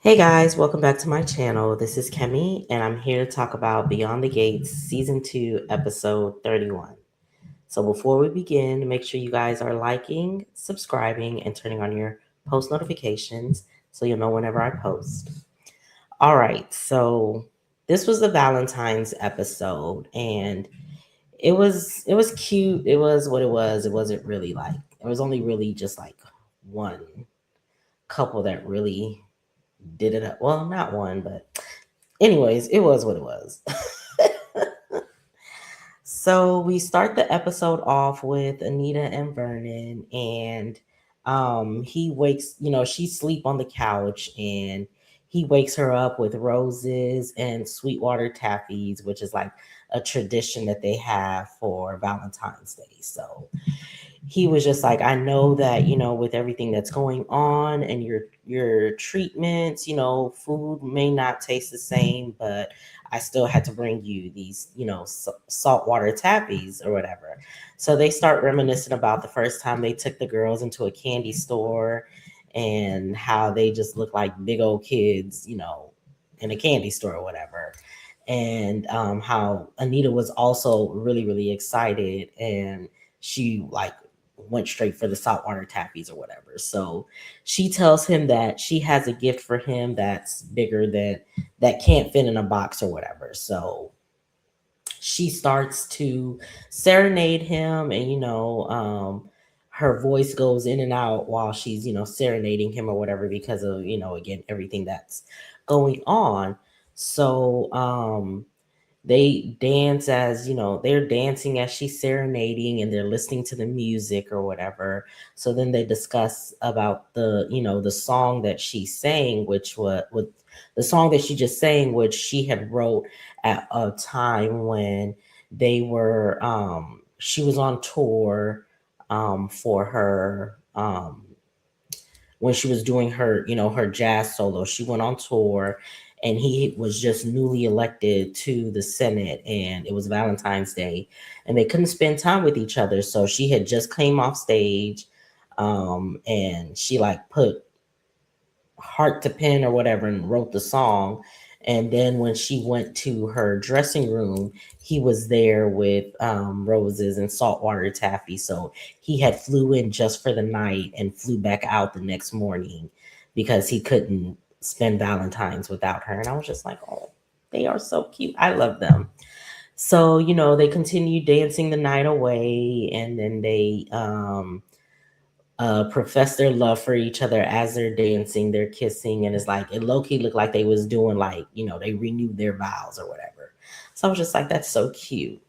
Hey guys, welcome back to my channel. This is Kemi, and I'm here to talk about Beyond the Gates Season 2, Episode 31. So before we begin, make sure you guys are liking, subscribing, and turning on your post notifications so you'll know whenever I post. All right, so this was the Valentine's episode, and it was cute. It was what it was. It wasn't really like it was only really just like one couple that really did it up. Well, not one, but anyways, it was what it was. So we start the episode off with Anita and Vernon, and he wakes, she sleep on the couch, and he wakes her up with roses and Sweetwater taffies, which is like a tradition that they have for Valentine's Day. So he was just like, I know that, with everything that's going on and your treatments, food may not taste the same, but I still had to bring you these, saltwater tappies or whatever. So they start reminiscing about the first time they took the girls into a candy store and how they just look like big old kids, in a candy store or whatever. And how Anita was also really, really excited, and she like went straight for the saltwater tappies or whatever. So she tells him that she has a gift for him that's bigger than that can't fit in a box or whatever. So she starts to serenade him, and her voice goes in and out while she's serenading him or whatever because of again everything that's going on. So they dance as they're dancing as she's serenading, and they're listening to the music or whatever. So then they discuss about the song that she sang, which was with the song that she just sang, which she had wrote at a time when they were she was on tour for her when she was doing her, her jazz solo. She went on tour, and he was just newly elected to the Senate, and it was Valentine's Day, and they couldn't spend time with each other. So she had just came off stage, and she like put heart to pen or whatever and wrote the song. And then when she went to her dressing room, he was there with roses and saltwater taffy. So he had flew in just for the night and flew back out the next morning because he couldn't spend Valentine's without her. And I was just like, oh, they are so cute. I love them. So, they continue dancing the night away, and then they profess their love for each other as they're dancing, they're kissing, and it's like it low key looked like they was doing like they renewed their vows or whatever. So I was just like, that's so cute.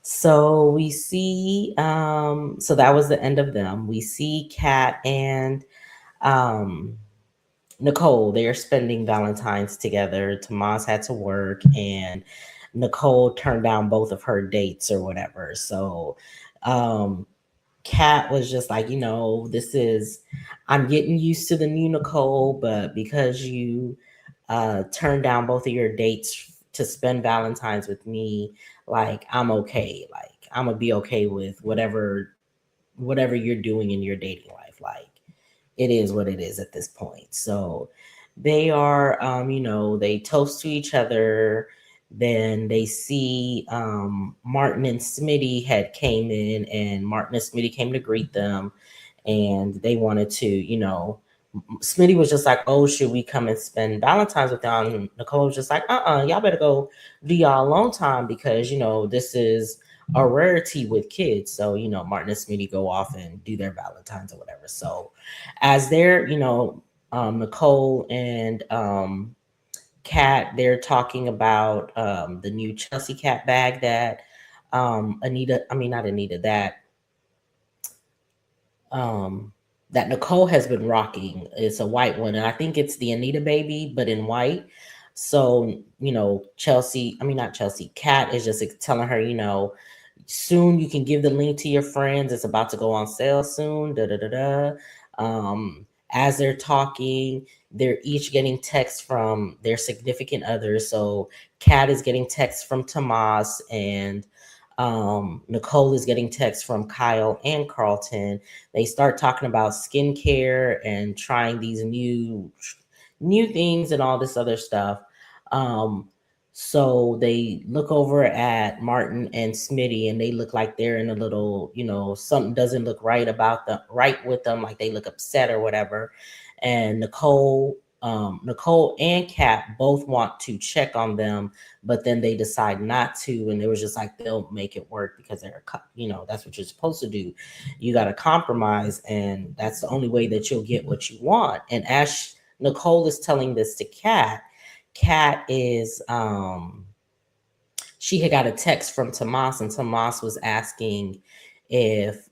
So we see, so that was the end of them. We see Kat and um, Nicole. They are spending Valentine's together. Tomas had to work, and Nicole turned down both of her dates or whatever. So um, Kat was just like, I'm getting used to the new Nicole, but because you turned down both of your dates to spend Valentine's with me, like I'm okay. Like I'm gonna be okay with whatever you're doing in your dating life. Like it is what it is at this point. So they are, they toast to each other. Then they see Martin and Smitty had came in, and Martin and Smitty came to greet them, and they wanted to, Smitty was just like, oh, should we come and spend Valentine's with y'all? And Nicole was just like, y'all better go do y'all alone time because, this is a rarity with kids. So, Martin and Smitty go off and do their Valentine's or whatever. So as they're, Nicole and Kat, they're talking about the new Chelsea Cat bag that Anita, I mean, not Anita, um, that Nicole has been rocking. It's a white one, and I think it's the Anita baby, but in white. So, Chelsea, I mean, not Chelsea, Kat is just telling her, soon you can give the link to your friends. It's about to go on sale soon. Da da da da. As they're talking, they're each getting texts from their significant others. So Kat is getting texts from Tomas, and Nicole is getting texts from Kyle and Carlton. They start talking about skincare and trying new things and all this other stuff. Um, so they look over at Martin and Smitty, and they look like they're in a little, something doesn't look right with them, like they look upset or whatever. And Nicole and Kat both want to check on them, but then they decide not to, and they was just like they'll make it work because that's what you're supposed to do. You got to compromise, and that's the only way that you'll get what you want. And as Nicole is telling this to Kat, Kat is she had got a text from Tomas, and Tomas was asking if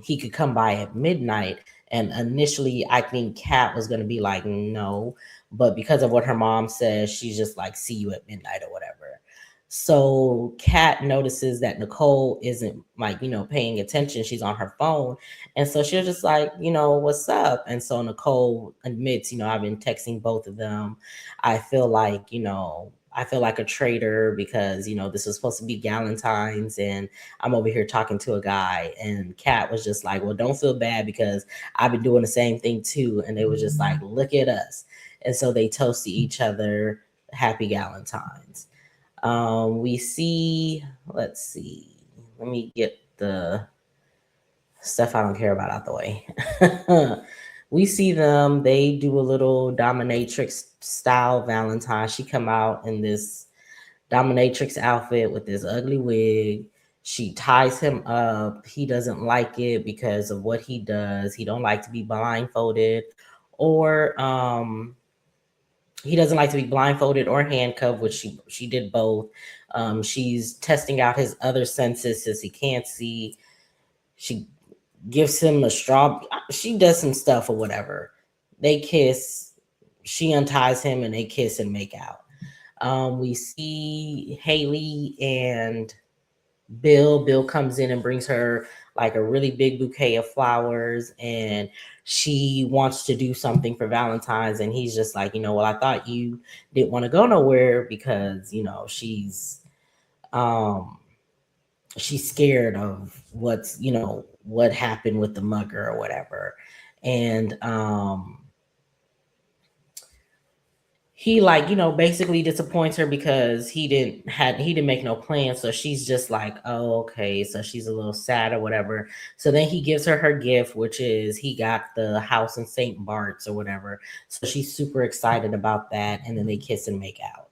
he could come by at midnight. And initially, I think Kat was going to be like, no. But because of what her mom says, she's just like, see you at midnight or whatever. So Kat notices that Nicole isn't like, paying attention. She's on her phone. And so she's just like, what's up? And so Nicole admits, I've been texting both of them. I feel like a traitor because, this was supposed to be Valentines and I'm over here talking to a guy. And Kat was just like, well, don't feel bad because I've been doing the same thing too. And they was just like, look at us. And so they toasted each other happy Valentines. We see, let's see, let me get the stuff I don't care about out the way. We see them, they do a little dominatrix style Valentine. She come out in this dominatrix outfit with this ugly wig. She ties him up. He doesn't like it because of what he does. He don't like to be blindfolded or he doesn't like to be blindfolded or handcuffed, which she did both. She's testing out his other senses since he can't see. She gives him a straw. She does some stuff or whatever. They kiss. She unties him and they kiss and make out. We see Haley and Bill. Bill comes in and brings her like a really big bouquet of flowers, and she wants to do something for Valentine's. And he's just like, well, I thought you didn't want to go nowhere because, um, she's scared of what happened with the mugger or whatever. And, he like basically disappoints her because he didn't make no plans, so she's just like, oh, okay, so she's a little sad or whatever. So then he gives her gift, which is he got the house in St. Bart's or whatever. So she's super excited about that, and then they kiss and make out.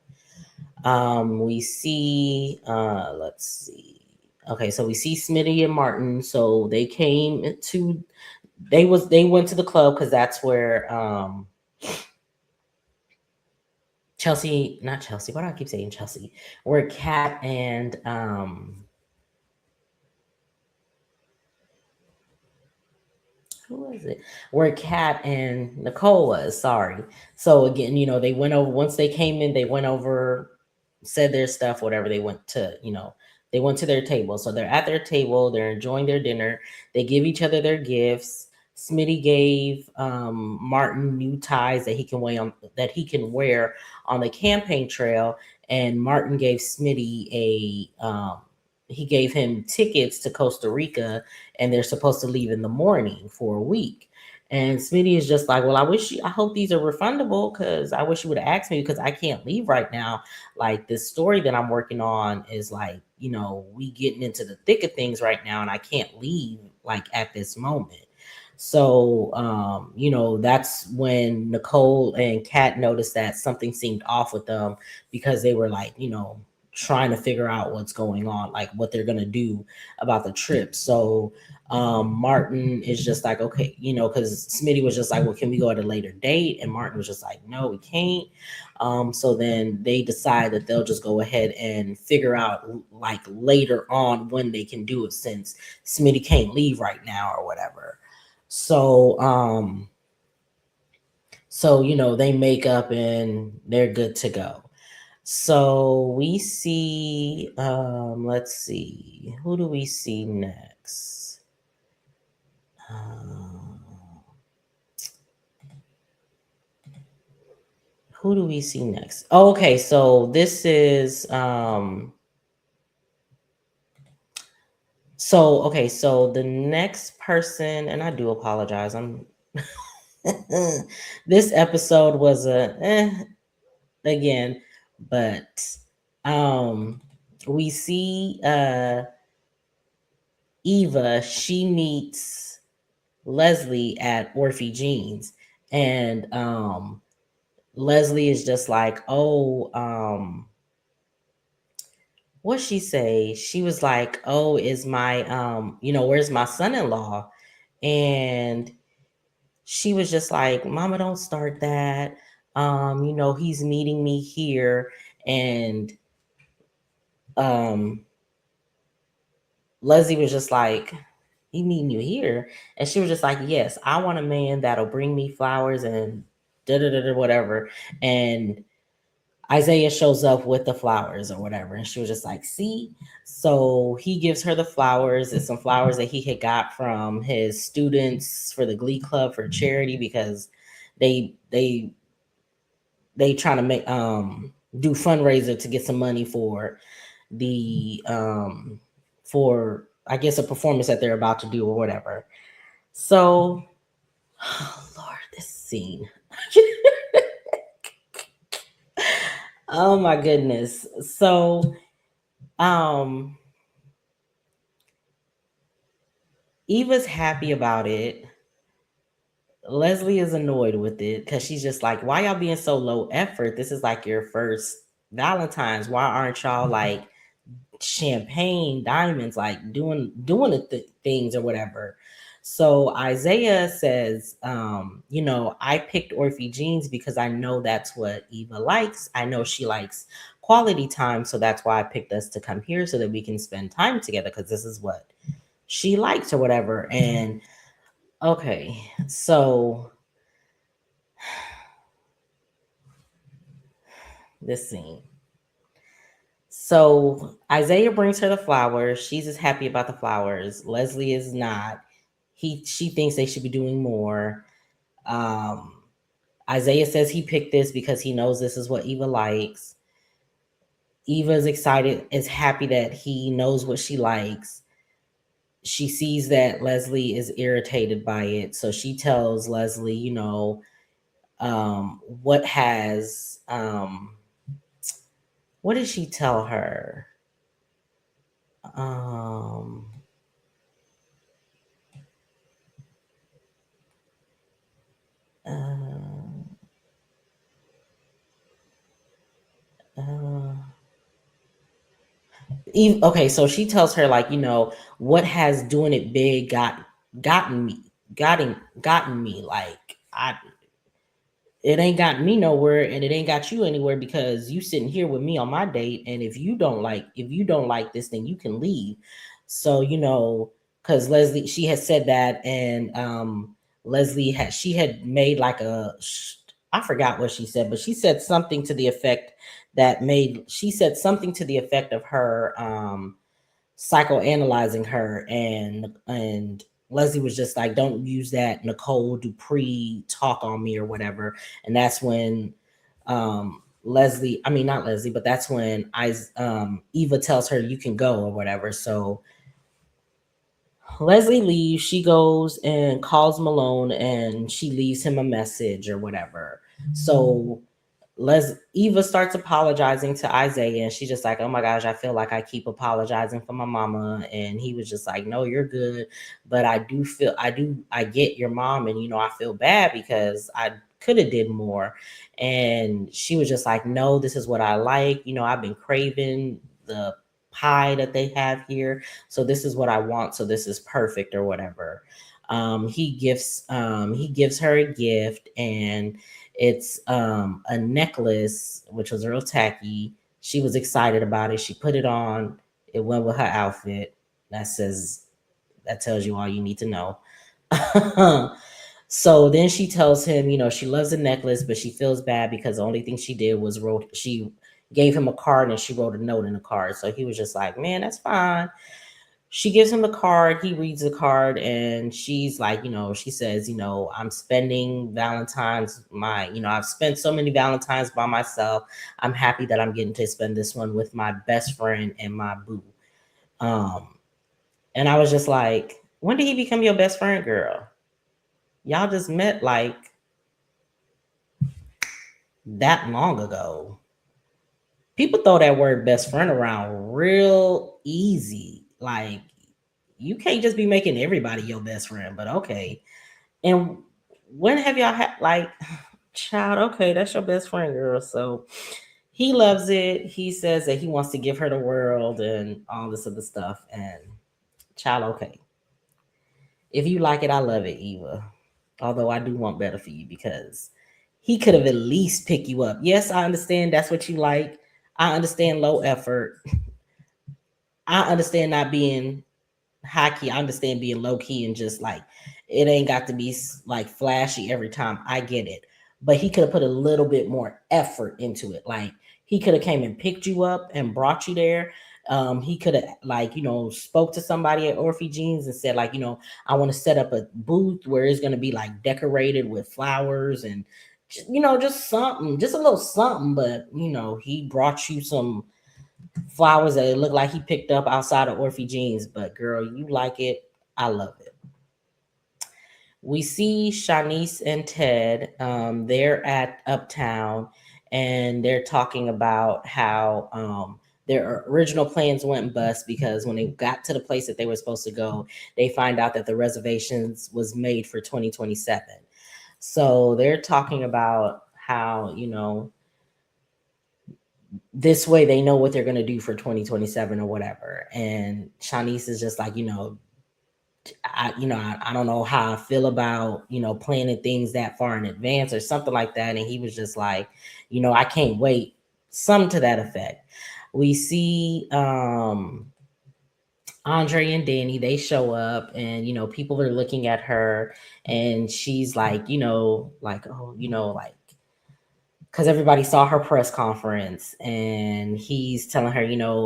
We see let's see, okay, so we see Smitty and Martin. So they went to the club because that's where Chelsea, not Chelsea. Why do I keep saying Chelsea? Where Kat and who was it? Where Kat and Nicole was. Sorry. So again, they went over once they came in. They went over, said their stuff, whatever. They went to their table. So they're at their table. They're enjoying their dinner. They give each other their gifts. Smitty gave Martin new ties that he can wear on the campaign trail, and Martin gave Smitty he gave him tickets to Costa Rica, and they're supposed to leave in the morning for a week. And Smitty is just like, well, I hope these are refundable because I wish you would have asked me because I can't leave right now. Like this story that I'm working on is like, we getting into the thick of things right now and I can't leave like at this moment. So, that's when Nicole and Kat noticed that something seemed off with them because they were like, trying to figure out what's going on, like what they're gonna do about the trip. So Martin is just like, okay, because Smitty was just like, well, can we go at a later date? And Martin was just like, no, we can't. So then they decide that they'll just go ahead and figure out like later on when they can do it since Smitty can't leave right now or whatever. So they make up and they're good to go. So we see, let's see, who do we see next? Who do we see next? Oh, okay, so this is so okay, so the next person, and I do apologize. This episode was a again, but um we see Eva, she meets Leslie at Orphe Jeans, and Leslie is just like, oh, what she say? She was like, oh, is my where's my son-in-law? And she was just like, Mama, don't start that. He's meeting me here. And um Leslie was just like, he meeting you here? And she was just like, yes, I want a man that'll bring me flowers and da da da da whatever. And Isaiah shows up with the flowers or whatever. And she was just like, see? So he gives her the flowers. It's some flowers that he had got from his students for the Glee Club for charity because they they they trying to make do fundraiser to get some money for the for I guess a performance that they're about to do or whatever. So oh Lord, this scene. Oh my goodness. So um Eva's happy about it. Leslie is annoyed with it because she's just like, why y'all being so low effort? This is like your first Valentine's. Why aren't y'all like champagne, diamonds, like doing the things or whatever? So Isaiah says, I picked Orphe Jeans because I know that's what Eva likes. I know she likes quality time, so that's why I picked us to come here so that we can spend time together because this is what she likes or whatever. And okay, so this scene. So Isaiah brings her the flowers. She's just happy about the flowers. Leslie is not. She thinks they should be doing more. Um, Isaiah says he picked this because he knows this is what Eva likes. Eva is excited, is happy that he knows what she likes. She sees that Leslie is irritated by it, so she tells Leslie, what has what did she tell her? Um, uh, uh, okay, so she tells her like, what has doing it big gotten me, gotten me like I it ain't got me nowhere and it ain't got you anywhere because you sitting here with me on my date, and if you don't like this, then you can leave. So because Leslie, she had said that, and Leslie had made like I forgot what she said, but she said something to the effect she said something to the effect of her psychoanalyzing her, and Leslie was just like, don't use that Nicole Dupree talk on me or whatever. And that's when Leslie, I mean not Leslie, but that's when Eva tells her you can go or whatever. So Leslie leaves, she goes and calls Malone and she leaves him a message or whatever. So Eva starts apologizing to Isaiah, and she's just like, "Oh my gosh, I feel like I keep apologizing for my mama." And he was just like, "No, you're good, but I get your mom, and I feel bad because I could have did more." And she was just like, "No, this is what I like. I've been craving the pie that they have here, so this is what I want. So this is perfect or whatever." He gives her a gift, and it's a necklace, which was real tacky. She was excited about it. She put it on. It went with her outfit. That tells you all you need to know. So then she tells him, she loves the necklace, but she feels bad because the only thing she did was she gave him a card and she wrote a note in the card. So he was just like, man, that's fine. She gives him the card. He reads the card, and she's like, she says, I'm spending Valentine's, I've spent so many Valentines by myself. I'm happy that I'm getting to spend this one with my best friend and my boo. Um, and I was just like, when did he become your best friend, girl? Y'all just met like that long ago. People throw that word best friend around real easy. Like, you can't just be making everybody your best friend, but okay. And when have y'all had, like, child, okay, that's your best friend, girl. So he loves it. He says that he wants to give her the world and all this other stuff. And child, okay. If you like it, I love it, Eva. Although I do want better for you because he could have at least picked you up. Yes, I understand that's what you like. I understand low effort. I understand not being high key. I understand being low key and just like it ain't got to be like flashy every time. I get it, but he could have put a little bit more effort into it. Like he could have came and picked you up and brought you there. He could have like spoke to somebody at Orphe Jeans and said like I want to set up a booth where it's gonna be like decorated with flowers and just something, just a little something. But he brought you some flowers that it looked like he picked up outside of Orphe Jeans. But girl, you like it. I love it. We see Shanice and Ted. They're at Uptown and they're talking about how their original plans went bust because when they got to the place that they were supposed to go, they find out that the reservations was made for 2027. So they're talking about how, this way they know what they're going to do for 2027 or whatever. And Shanice is just like, I don't know how I feel about, planning things that far in advance or something like that. And he was just like, I can't wait. Some to that effect. We see Andre and Danny, they show up and, people are looking at her and she's like, like, oh, like, because everybody saw her press conference and he's telling her,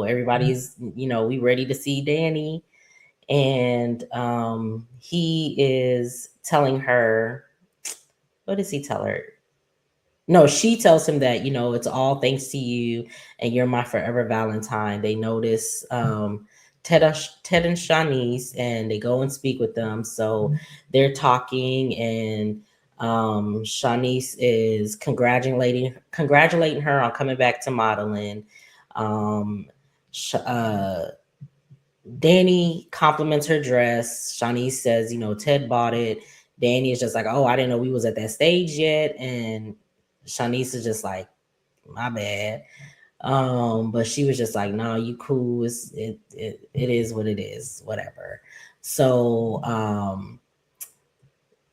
everybody's, we ready to see Danny. And he is telling her, what does he tell her? No, she tells him that, it's all thanks to you and you're my forever Valentine. They notice Ted and Shanice and they go and speak with them. So they're talking and Shanice is congratulating her on coming back to modeling. Um, Danny compliments her dress. Shanice says, Ted bought it. Danny is just like, oh, I didn't know we was at that stage yet. And Shanice is just like, my bad. But she was just like, no, you cool. It is what it is, whatever. So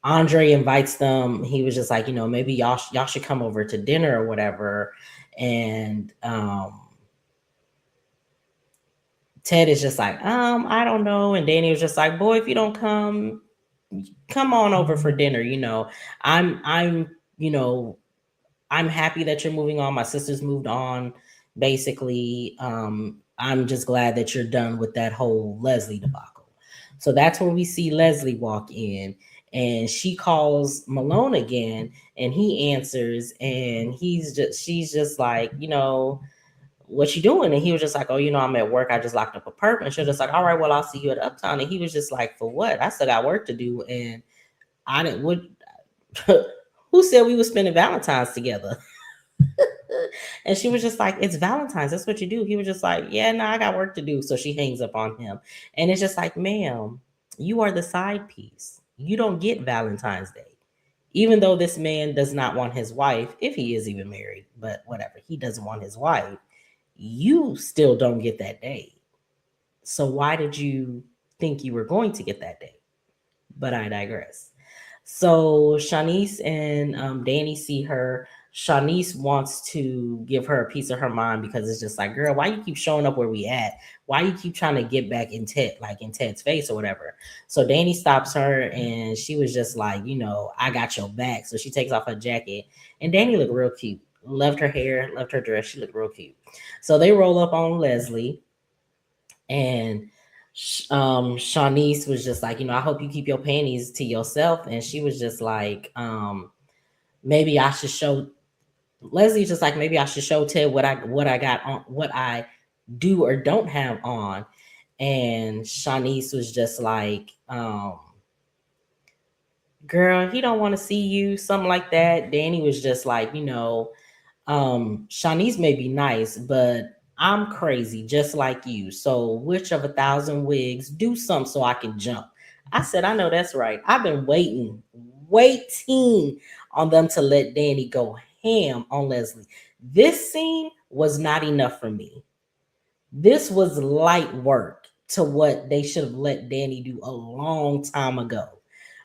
Andre invites them. He was just like, maybe y'all should come over to dinner or whatever. And Ted is just like, I don't know. And Danny was just like, boy, if you don't come on over for dinner. I'm, I'm happy that you're moving on. My sister's moved on, basically. I'm just glad that you're done with that whole Leslie debacle. So that's when we see Leslie walk in and she calls Malone again and he answers and she's just like, what you doing? And he was just like, oh, I'm at work. I just locked up a perp. And she was just like, all right, well, I'll see you at Uptown. And he was just like, for what? I still got work to do. And I didn't, what, who said we were spending Valentine's together? And she was just like, it's Valentine's. That's what you do. He was just like, yeah, no, I got work to do. So she hangs up on him. And it's just like, ma'am, you are the side piece. You don't get Valentine's Day. Even though this man does not want his wife, if he is even married, but whatever, he doesn't want his wife, you still don't get that day. So why did you think you were going to get that day? But I digress. So Shanice and Danny see her. Shanice wants to give her a piece of her mind because it's just like, girl, why you keep showing up where we at? Why you keep trying to get back in Ted's face or whatever? So Danny stops her and she was just like, I got your back. So she takes off her jacket and Danny looked real cute. Loved her hair, loved her dress. She looked real cute. So they roll up on Leslie and Shanice was just like, I hope you keep your panties to yourself. And she was just like, maybe I should show Leslie's just like, maybe I should show Ted what I got on, what I do or don't have on. And Shanice was just like, girl, he don't want to see you, something like that. Danny was just like, Shanice may be nice, but I'm crazy just like you. So which of 1,000 wigs do something so I can jump? I said, I know that's right. I've been waiting on them to let Danny go ham on Leslie. This scene was not enough for me. This was light work to what they should have let Danny do a long time ago.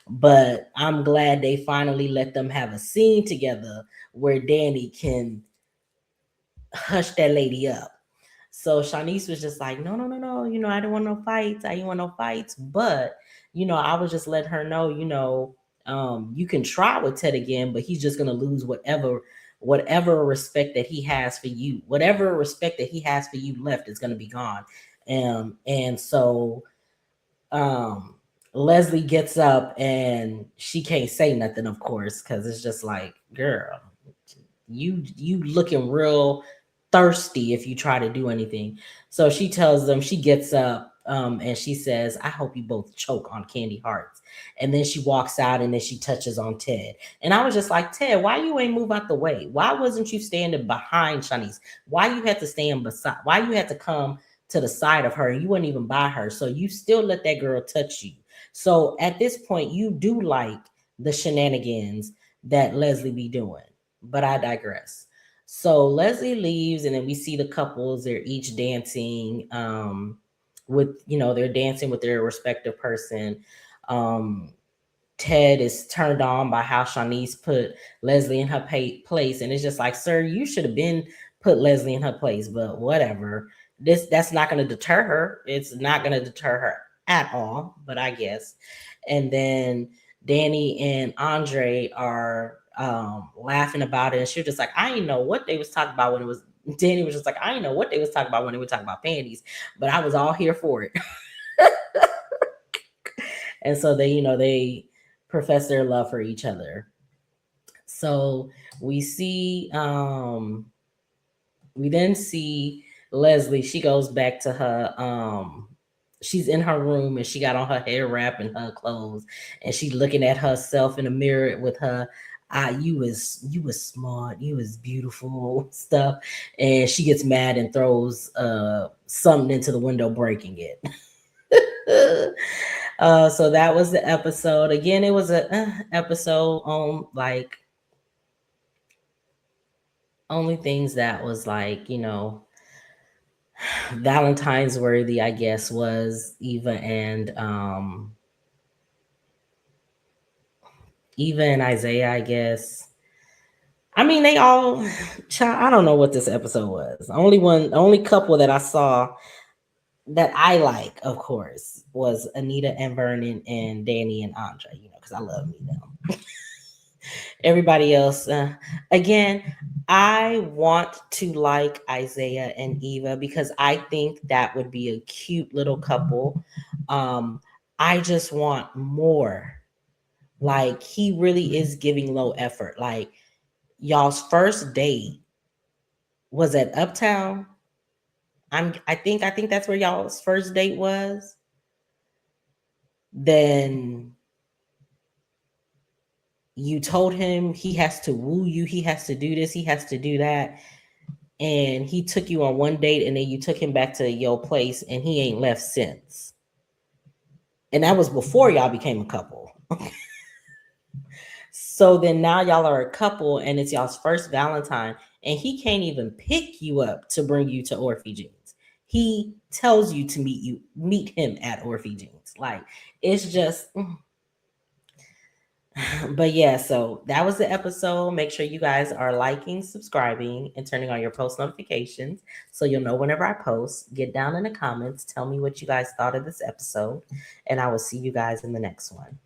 But I'm glad they finally let them have a scene together where Danny can hush that lady up. So Shanice was just like, no, no, no, no. I didn't want no fights. I didn't want no fights. But, I was just letting her know, you can try with Ted again, but he's just gonna lose whatever respect that he has for you. Whatever respect that he has for you left is gonna be gone. And so um Leslie gets up and she can't say nothing, of course, because it's just like, girl, you looking real thirsty if you try to do anything. So she tells them, she gets up, and she says, I hope you both choke on candy hearts. And then she walks out and then she touches on Ted. And I was just like, Ted, why you ain't move out the way? Why wasn't you standing behind Shanice? Why you had to stand beside, why you had to come to the side of her and you weren't even by her? So you still let that girl touch you. So at this point, you do like the shenanigans that Leslie be doing, but I digress. So Leslie leaves, and then we see the couples. They're each dancing, they're dancing with their respective person. Um, Ted is turned on by how Shanice put Leslie in her place, and it's just like, sir, you should have been put Leslie in her place, but whatever. That's not going to deter her. It's not going to deter her at all, but I guess. And then Danny and Andre are laughing about it, and she was just like, I didn't know what they was talking about when it was. Danny was just like, I didn't know what they was talking about when they were talking about panties, but I was all here for it. And so they profess their love for each other. So we see we then see Leslie. She goes back to her she's in her room and she got on her hair wrap and her clothes, and she's looking at herself in the mirror with her, you was smart, you was beautiful stuff. And she gets mad and throws something into the window, breaking it. So that was the episode. Again, it was a episode on like only things that was like, Valentine's worthy, I guess, was Eva and Isaiah, I guess. I mean, they all. I don't know what this episode was. Only couple that I saw that I like, of course, was Anita and Vernon and Danny and Andre. Because I love me them. Everybody else, again, I want to like Isaiah and Eva because I think that would be a cute little couple. Um, I just want more. Like, he really is giving low effort. Like, y'all's first date was at Uptown. I think that's where y'all's first date was. Then you told him he has to woo you, he has to do this, he has to do that. And he took you on one date, and then you took him back to your place, and he ain't left since. And that was before y'all became a couple. So then now y'all are a couple, and it's y'all's first Valentine, and he can't even pick you up to bring you to Orphe Jeans. He tells you to meet him at Orphe Jeans. Like, it's just but yeah, so that was the episode. Make sure you guys are liking, subscribing, and turning on your post notifications so you'll know whenever I post. Get down in the comments, tell me what you guys thought of this episode, and I will see you guys in the next one.